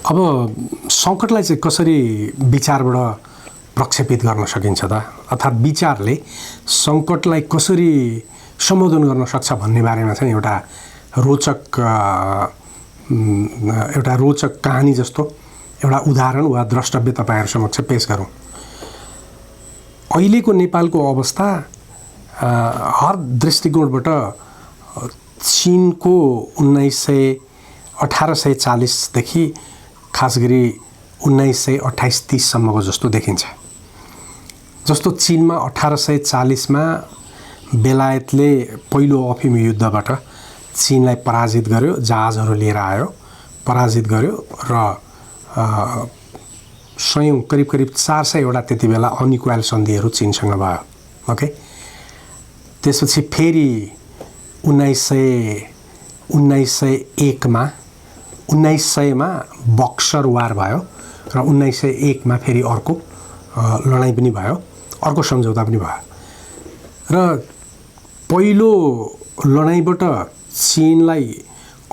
अब सङ्कटलाई चाहिँ कसरी विचारबाट प्रक्षेपित गर्न सकिन्छ त, अर्थात् विचारले सङ्कटलाई कसरी सम्बोधन गर्न सक्छ भन्ने बारेमा चाहिँ एउटा रोचक कहानी जस्तो एउटा उदाहरण वा द्रष्टव्य तपाईँहरू समक्ष पेश गरौँ। अहिलेको नेपालको अवस्था हर दृष्टिकोणबाट चीनको 1840 देखि खास गरी 1928-30 सम्मको जस्तो देखिन्छ। जस्तो चीनमा 1840 मा बेलायतले पहिलो अफिम युद्धबाट चीनलाई पराजित गर्यो, जहाजहरू लिएर आयो, पराजित गर्यो र सयौं करिब 400 वटा त्यति बेला अनइक्वल सन्धिहरू चीनसँग भयो। ओके, त्यसपछि फेरि 1900 मा बक्सर वार भयो र 1901 मा फेरि अर्को लडाईँ पनि भयो, अर्को सम्झौता पनि भयो र पहिलो लडाईँबाट चीनलाई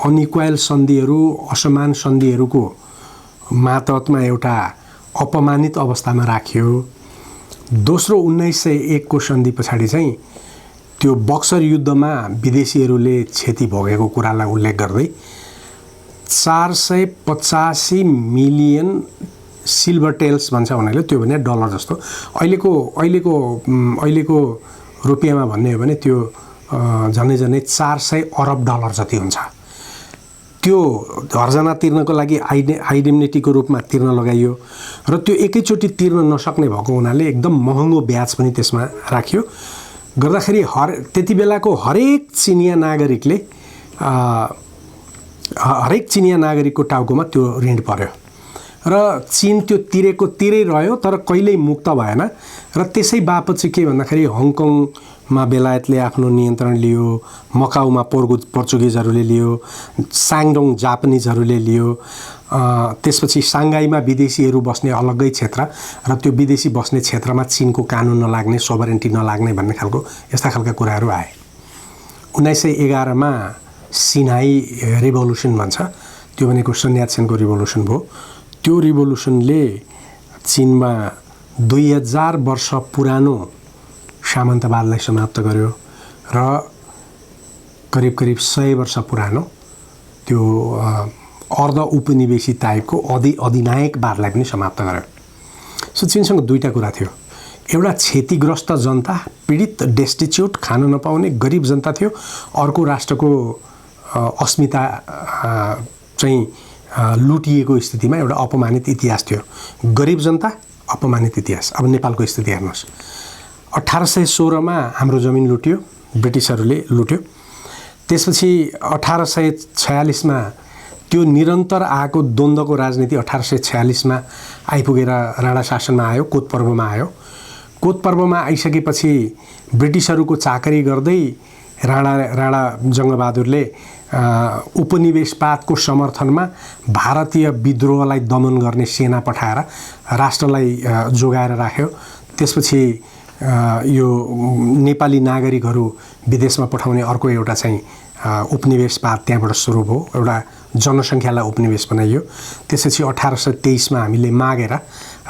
अनइक्वल सन्धिहरू, असमान सन्धिहरूको मातहतमा एउटा अपमानित अवस्थामा राखियो। दोस्रो 1901 को सन्धि पछाडि चाहिँ त्यो बक्सर युद्धमा विदेशीहरूले क्षति भोगेको कुरालाई उल्लेख गर्दै 485 मिलियन सिल्भर टेल्स भन्छ उनीहरूले, त्यो भने डलर जस्तो। अहिलेको रुपियाँमा भन्ने हो भने त्यो झन्डै 400 अरब डलर जति हुन्छ। त्यो हर्जना तिर्नको लागि आइडेन्टिटीको रूपमा तिर्न लगाइयो र त्यो एकैचोटि तिर्न नसक्ने भएको हुनाले एकदम महँगो ब्याज पनि त्यसमा राखियो। गर्दाखेरि त्यति बेलाको हरेक चिनिया नागरिकको टाउकोमा त्यो ऋण पर्यो र चीन त्यो तिरै रह्यो, तर कहिल्यै मुक्त भएन। र त्यसै बापत चाहिँ के भन्दाखेरि हङकङमा बेलायतले आफ्नो नियन्त्रण लियो, मकाउमा पोर्चुगिजहरूले लियो, साङडोङ जापानिजहरूले लियो, त्यसपछि साङ्घाईमा विदेशीहरू बस्ने अलग्गै क्षेत्र र त्यो विदेशी बस्ने क्षेत्रमा चीनको कानुन नलाग्ने, सोभरेन्टी नलाग्ने भन्ने यस्ता खालका कुराहरू आए। 1911 मा सिन्हाई रिभोल्युसन भन्छ, त्यो भनेको sun yat-senको रिभोल्युसन भयो। त्यो रिभोल्युसनले चीनमा 2000 वर्ष पुरानो सामन्तवादलाई समाप्त गर्यो र करिब 100 वर्ष पुरानो त्यो अर्ध उपनिवेशी टाइपको अधिनायकवादलाई पनि समाप्त गर्यो। सो चीनसँग दुईटा कुरा थियो। एउटा क्षतिग्रस्त जनता, पीडित, डेस्टिच्युट, खान नपाउने गरिब जनता थियो। अर्को राष्ट्रको अस्मिता चाहिँ लुटिएको स्थितिमा एउटा अपमानित इतिहास थियो। गरिब जनता, अपमानित इतिहास। अब नेपालको स्थिति हेर्नुहोस्। 1816 मा हाम्रो जमिन लुट्यो, ब्रिटिसहरूले लुट्यो। त्यसपछि 1846 मा त्यो निरन्तर आएको द्वन्द्वको राजनीति 1846 मा आइपुगेर राणा शासनमा आयो, कोत पर्वमा आयो। कोत पर्वमा आइसकेपछि ब्रिटिसहरूको चाकरी गर्दै राणा जङ्गबहादुरले उपनिवेशवादको समर्थनमा भारतीय विद्रोहलाई दमन गर्ने सेना पठाएर राष्ट्रलाई जोगाएर राख्यो। त्यसपछि यो नेपाली नागरिकहरू विदेशमा पठाउने अर्को एउटा चाहिँ उपनिवेशवाद त्यहाँबाट सुरु भयो। एउटा जनसङ्ख्यालाई उपनिवेश बनाइयो। त्यसपछि 1823 मा हामीले मागेर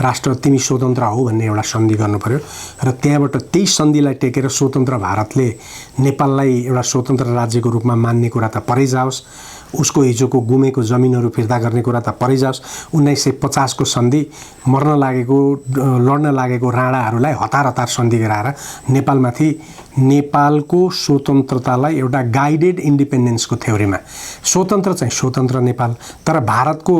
राष्ट्र तिमी स्वतन्त्र हो भन्ने एउटा सन्धि गर्नु पर्यो र त्यहाँबाट त्यही सन्धिलाई टेकेर स्वतन्त्र भारतले नेपाललाई एउटा स्वतन्त्र राज्यको रूपमा मान्ने कुरा त परै जाओस्, उसको हिजोको गुमेको जमिनहरू फिर्ता गर्ने कुरा त परै जाओस्। 1950 को सन्धि लड्न लागेको राणाहरूलाई हतार सन्धि गराएर नेपालको स्वतन्त्रतालाई एउटा गाइडेड इन्डिपेन्डेन्सको थ्योरीमा स्वतन्त्र नेपाल, तर भारतको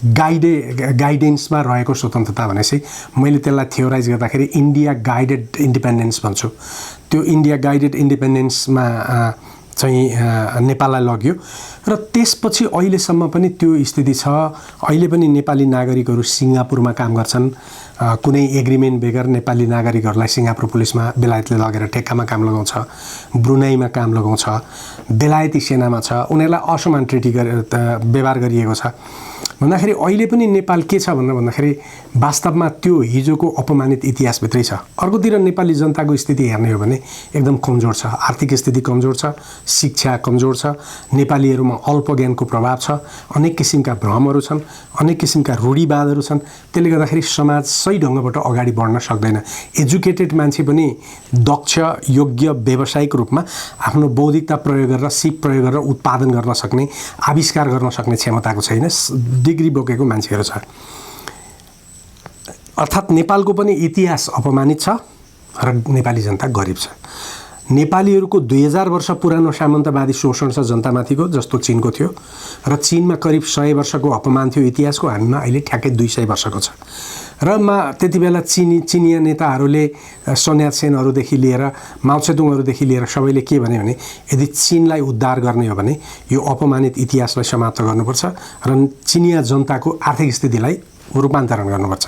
गाइडेन्समा रहेको स्वतन्त्रता भनेपछि मैले त्यसलाई थ्योराइज गर्दाखेरि इन्डिया गाइडेड इन्डिपेन्डेन्स भन्छु। त्यो इन्डिया गाइडेड इन्डिपेन्डेन्समा चाहिँ नेपाललाई लग्यो र त्यसपछि अहिलेसम्म पनि त्यो स्थिति छ। अहिले पनि नेपाली नागरिकहरू सिङ्गापुरमा काम गर्छन्। कुनै एग्रिमेन्ट बेगर नेपाली नागरिकहरूलाई सिङ्गापुर पुलिसमा बेलायतले लगेर ठेक्कामा काम लगाउँछ, ब्रुनाईमा काम लगाउँछ, बेलायती सेनामा छ, उनीहरूलाई असमान व्यवहार गरिएको छ। भन्दाखेरि अहिले पनि नेपाल के छ भन्दाखेरि वास्तवमा त्यो हिजोको अपमानित इतिहासभित्रै छ। अर्कोतिर नेपाली जनताको स्थिति हेर्ने हो भने एकदम कमजोर छ। आर्थिक स्थिति कमजोर छ, शिक्षा कमजोर छ, नेपालीहरूमा अल्प ज्ञानको प्रभाव छ, अनेक किसिमका भ्रमहरू छन्, अनेक किसिमका रूढिवादहरू छन्। त्यसले गर्दाखेरि समाज सही ढङ्गबाट अगाडि बढ्न सक्दैन। एजुकेटेड मान्छे पनि दक्ष, योग्य, व्यावसायिक रूपमा आफ्नो बौद्धिकता प्रयोग गरेर, सिप प्रयोग गरेर उत्पादन गर्न सक्ने, आविष्कार गर्न सक्ने क्षमताको छैन। डिग्री बोकेको मान्छेहरू छ। अर्थात् नेपालको पनि इतिहास अपमानित छ र नेपाली जनता गरिब छ। नेपालीहरूको 2000 वर्ष पुरानो सामन्तवादी शोषण छ जनतामाथिको, जस्तो चीनको थियो, र चीनमा करिब 100 वर्षको अपमान थियो इतिहासको। हामीमा अहिले ठ्याक्कै 200 वर्षको छ। र त्यति बेला चिनिया नेताहरूले sun Yat-senहरूदेखि लिएर माओ त्से-तुङहरूदेखि लिएर सबैले के भने यदि चीनलाई उद्धार गर्ने हो भने यो अपमानित इतिहासलाई समाप्त गर्नुपर्छ र चिनिया जनताको आर्थिक स्थितिलाई रूपान्तरण गर्नुपर्छ।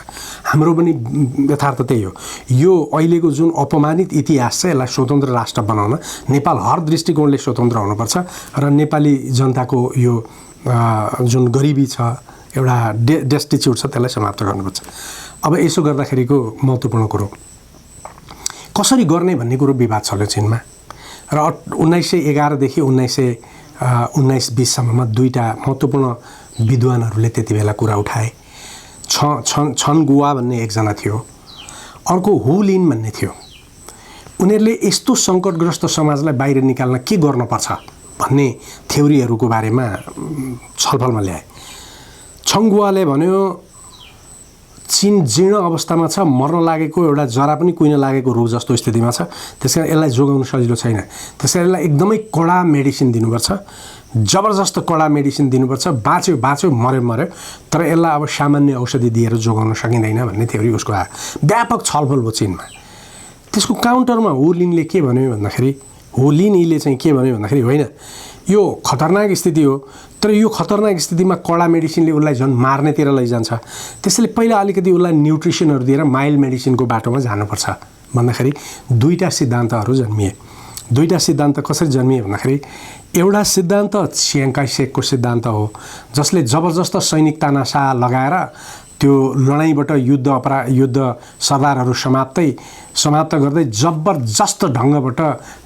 हाम्रो पनि यथार्थ त्यही हो। यो अहिलेको जुन अपमानित इतिहास छ यसलाई स्वतन्त्र राष्ट्र बनाउन नेपाल हर दृष्टिकोणले स्वतन्त्र हुनुपर्छ र नेपाली जनताको यो जुन गरिबी छ, एउटा डेस्टिच्युट छ, त्यसलाई समाप्त गर्नुपर्छ। अब यसो गर्दाखेरिको महत्त्वपूर्ण कुरो कसरी गर्ने भन्ने कुरो विवाद चल्यो चीनमा र 1911 देखि 1919-20 सम्ममा दुईटा महत्त्वपूर्ण विद्वानहरूले त्यति बेला कुरा उठाए। छन गुवा भन्ने एकजना थियो, अर्को हु लिन भन्ने थियो। उनीहरूले यस्तो सङ्कटग्रस्त समाजलाई बाहिर निकाल्न के गर्नुपर्छ भन्ने थ्योरीहरूको बारेमा छलफलमा ल्याए। छङ्गुवाले भन्यो चीन जीर्ण अवस्थामा छ, मर्न लागेको, एउटा जरा पनि कुइन लागेको रोग जस्तो स्थितिमा छ, त्यसकारण यसलाई जोगाउन सजिलो छैन। त्यसकारण यसलाई एकदमै कडा मेडिसिन दिनुपर्छ, जबरजस्त कडा मेडिसिन दिनुपर्छ, बाँच्यो मर्यो, तर यसलाई अब सामान्य औषधि दिएर जोगाउन सकिँदैन भन्ने थ्योरी उसको आयो। व्यापक छलफल भयो चीनमा। त्यसको काउन्टरमा हु लिनले के भन्यो भन्दाखेरि, हु लिनले चाहिँ के भन्यो भन्दाखेरि, होइन यो खतरनाक स्थिति हो, तर यो खतरनाक स्थितिमा कडा मेडिसिनले उसलाई झन् मार्नेतिर लैजान्छ। त्यसैले पहिला अलिकति उसलाई न्युट्रिसनहरू दिएर माइल्ड मेडिसिनको बाटोमा जानुपर्छ भन्दाखेरि दुईटा सिद्धान्तहरू जन्मिए। दुईटा सिद्धान्त कसरी जन्मिए भन्दाखेरि, एउटा सिद्धान्त चियाङ काय-सेकको सिद्धान्त हो, जसले जबरजस्त सैनिक तानासा लगाएर त्यो लडाइँबाट युद्ध सरदारहरू समाप्त गर्दै जबरजस्त ढङ्गबाट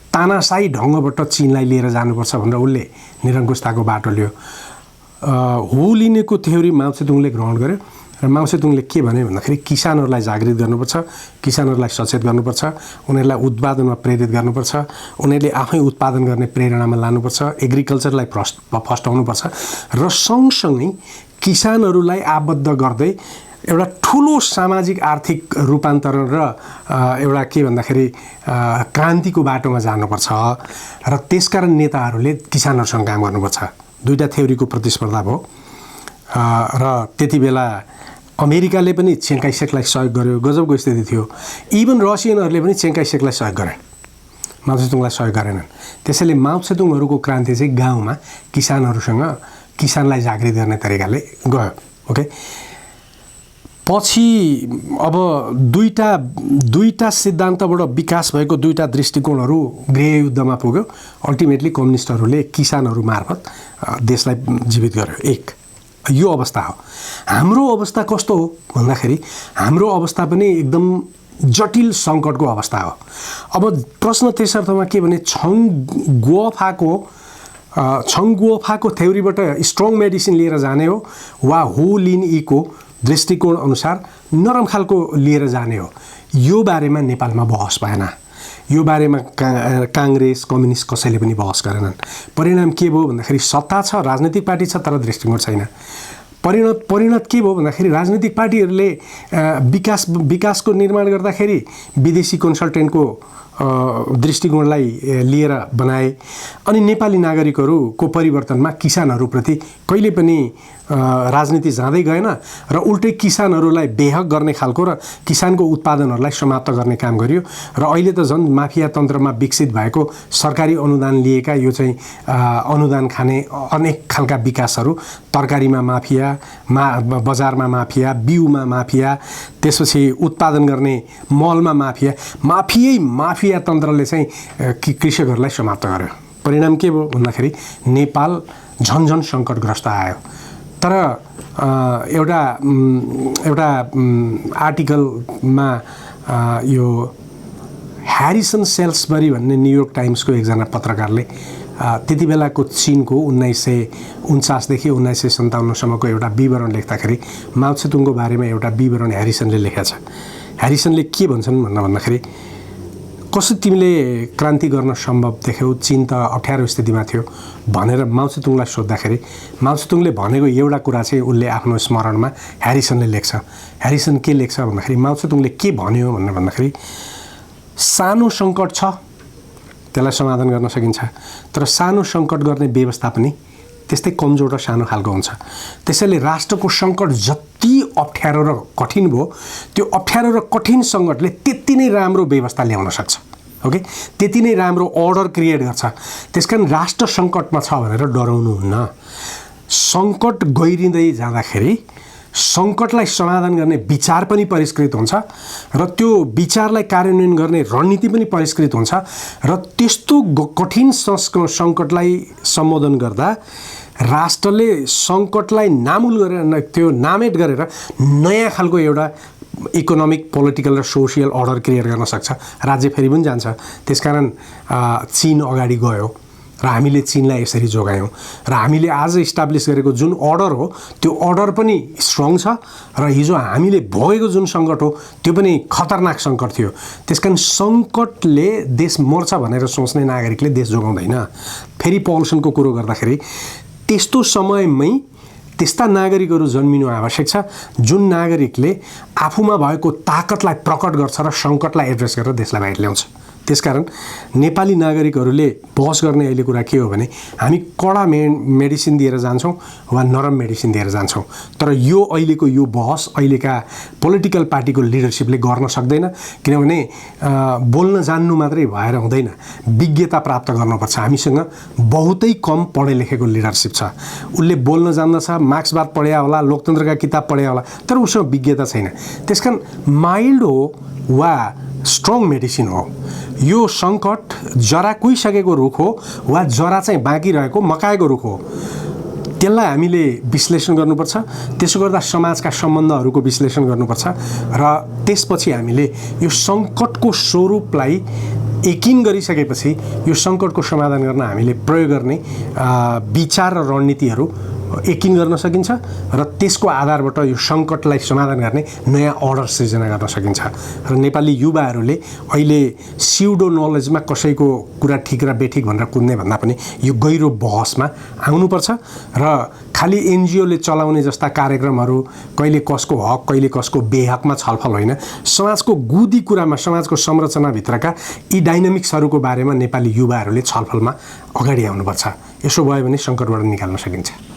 तानाशाही ढङ्गबाट चीनलाई लिएर जानुपर्छ भनेर उसले निरङ्कुशताको बाटो लियो। हु लिनको थ्योरी माओ त्से-तुङले ग्रहण गर्यो र माओ त्से-तुङले के भन्यो भन्दाखेरि किसानहरूलाई जागृत गर्नुपर्छ, किसानहरूलाई सचेत गर्नुपर्छ, उनीहरूलाई उत्पादनमा प्रेरित गर्नुपर्छ, उनीहरूले आफै उत्पादन गर्ने प्रेरणामा लानुपर्छ, एग्रिकल्चरलाई फस्टाउनुपर्छ र सँगसँगै किसानहरूलाई आबद्ध गर्दै एउटा ठुलो सामाजिक आर्थिक रूपान्तरण र एउटा के भन्दाखेरि क्रान्तिको बाटोमा जानुपर्छ र त्यसकारण नेताहरूले किसानहरूसँग काम गर्नुपर्छ। दुईटा थ्योरीको प्रतिस्पर्धा भयो र त्यति बेला अमेरिकाले पनि चियाङ काय-सेकलाई सहयोग गर्यो, गजबको स्थिति थियो। इभन रसियनहरूले पनि चियाङ काय-सेकलाई सहयोग गरे, माओ त्से-तुङलाई सहयोग गरेनन्। त्यसैले माओ त्से-तुङहरूको क्रान्ति चाहिँ गाउँमा किसानहरूसँग किसानलाई जागृत गर्ने तरिकाले गयो। ओके, पछि अब दुईटा सिद्धान्तबाट विकास भएको दुईटा दृष्टिकोणहरू गृहयुद्धमा पुग्यो। अल्टिमेटली कम्युनिस्टहरूले किसानहरू मार्फत देशलाई जीवित गर्यो। एक यो अवस्था हो। हाम्रो अवस्था कस्तो हो भन्दाखेरि, हाम्रो अवस्था पनि एकदम जटिल सङ्कटको अवस्था हो। अब प्रश्न त्यसर्थमा के भने, छङ्गुओफाको थ्योरीबाट स्ट्रङ मेडिसिन लिएर जाने हो वा हु लिन ईको दृष्टिकोण अनुसार नरम खालको लिएर जाने हो, यो बारेमा नेपालमा बहस भएन। यो बारेमा काङ्ग्रेस कम्युनिस्ट कसैले पनि बहस गरेनन्। परिणाम के भयो भन्दाखेरि, सत्ता छ, राजनीतिक पार्टी छ, तर दृष्टिकोण छैन। परिणत के भयो भन्दाखेरि, राजनीतिक पार्टीहरूले विकासको निर्माण गर्दाखेरि विदेशी कन्सल्टेन्टको दृष्टिकोणलाई लिएर बनाए। अनि नेपाली नागरिकहरूको परिवर्तनमा किसानहरूप्रति कहिले पनि राजनीति जाँदै गएन र उल्टै किसानहरूलाई बेहक गर्ने खालको र किसानको उत्पादनहरूलाई समाप्त गर्ने काम गरियो। र अहिले त झन् माफिया तन्त्रमा विकसित भएको सरकारी अनुदान लिएका यो चाहिँ अनुदान खाने अनेक खालका विकासहरू, तरकारीमा माफिया, बजारमा माफिया, बिउमा माफिया, त्यसपछि उत्पादन गर्ने मलमा माफिया तन्त्रले चाहिँ कृषकहरूलाई समाप्त गर्यो। परिणाम के भयो भन्दाखेरि, नेपाल झन्झन सङ्कटग्रस्त आयो। तर एउटा आर्टिकलमा यो ह्यारिसन सेल्सबरी भन्ने न्युयोर्क टाइम्सको एकजना पत्रकारले त्यति बेलाको चीनको 1949 देखि 1957 सम्मको एउटा विवरण लेख्दाखेरि माओ त्से-तुङको बारेमा एउटा विवरण ह्यारिसनले लेखेको छ। ह्यारिसनले के भन्छन् भन्दाखेरि कसरी तिमीले क्रान्ति गर्न सम्भव देख्यौ, चीन त अप्ठ्यारो स्थितिमा थियो भनेर माओ त्से-तुङलाई सोद्धाखेरि माओ त्से-तुङले भनेको एउटा कुरा चाहिँ उसले आफ्नो स्मरणमा ह्यारिसनले लेख्छ। ह्यारिसन के लेख्छ भन्दाखेरि माओ त्से-तुङले के भन्यो भनेर भन्दाखेरि सानो सङ्कट छ त्यसलाई समाधान गर्न सकिन्छ, तर सानो सङ्कट गर्ने व्यवस्था पनि त्यस्तै कमजोर र सानो खालको हुन्छ। त्यसैले राष्ट्रको सङ्कट जति अप्ठ्यारो र कठिन भयो त्यो अप्ठ्यारो र कठिन सङ्कटले त्यति नै राम्रो व्यवस्था ल्याउन सक्छ। ओके, त्यति नै राम्रो अर्डर क्रिएट गर्छ। त्यसकारण राष्ट्र सङ्कटमा छ भनेर डराउनुहुन्न। सङ्कट गहिरिँदै जाँदाखेरि सङ्कटलाई समाधान गर्ने विचार पनि परिष्कृत हुन्छ र त्यो विचारलाई कार्यान्वयन गर्ने रणनीति पनि परिष्कृत हुन्छ र त्यस्तो कठिन सङ्कटलाई सम्बोधन गर्दा राष्ट्रले सङ्कटलाई नामुल गरेर त्यो नामेट गरेर नयाँ खालको एउटा इकोनोमिक पोलिटिकल र सोसियल अर्डर क्रिएट गर्न सक्छ। राज्य फेरि पनि जान्छ। त्यसकारण चीन अगाडि गयो र हामीले चीनलाई यसरी जोगायौँ र हामीले आज इस्टाब्लिस गरेको जुन अर्डर हो त्यो अर्डर पनि स्ट्रङ छ र हिजो हामीले भोगेको जुन सङ्कट हो त्यो पनि खतरनाक सङ्कट थियो। त्यसकारण सङ्कटले देश मर्छ भनेर सोच्ने नागरिकले देश जोगाउँदैन। फेरि पल्सनको कुरो गर्दाखेरि त्यस्तो समयमै त्यस्ता नागरिकहरू जन्मिनु आवश्यक छ जुन नागरिकले आफूमा भएको ताकतलाई प्रकट गर्छ र सङ्कटलाई एड्रेस गरेर देशलाई बाहिर ल्याउँछ। त्यसकारण नेपाली नागरिकहरूले बहस गर्ने अहिले कुरा के हो भने हामी कडा मेडिसिन दिएर जान्छौँ वा नरम मेडिसिन दिएर जान्छौँ, तर यो अहिलेको यो बहस अहिलेका पोलिटिकल पार्टीको लिडरसिपले गर्न सक्दैन। किनभने बोल्न जान्नु मात्रै भएर हुँदैन, विज्ञता प्राप्त गर्नुपर्छ। हामीसँग बहुतै कम पढे लेखेको लिडरसिप छ। उसले बोल्न जान्दछ, मार्क्सवाद पढ्या होला, लोकतन्त्रका किताब पढ्या होला, तर उसँग विज्ञता छैन। त्यसकारण माइल्ड हो वा स्ट्रङ मेडिसिन हो। यो सङ्कट जरा कुहिसकेको रुख हो वा जरा चाहिँ बाँकी रहेको मकाएको रुख हो, त्यसलाई हामीले विश्लेषण गर्नुपर्छ। त्यसो गर्दा समाजका सम्बन्धहरूको विश्लेषण गर्नुपर्छ र त्यसपछि हामीले यो सङ्कटको स्वरूपलाई यकिन गरिसकेपछि यो सङ्कटको समाधान गर्न हामीले प्रयोग गर्ने विचार र रणनीतिहरू यकिन गर्न सकिन्छ र त्यसको आधारबाट यो सङ्कटलाई समाधान गर्ने नयाँ अर्डर सृजना गर्न सकिन्छ। र नेपाली युवाहरूले अहिले स्युडो नलेजमा कसैको कुरा ठिक र बेठिक भनेर कुद्ने भन्दा पनि यो गहिरो बहसमा आउनुपर्छ र खालि एनजिओले चलाउने जस्ता कार्यक्रमहरू कहिले कसको हक कहिले कसको बेहकमा छलफल होइन, समाजको गुदी कुरामा समाजको संरचनाभित्रका यी डाइनामिक्सहरूको बारेमा नेपाली युवाहरूले छलफलमा अगाडि आउनुपर्छ। यसो भयो भने सङ्कटबाट निकाल्न सकिन्छ।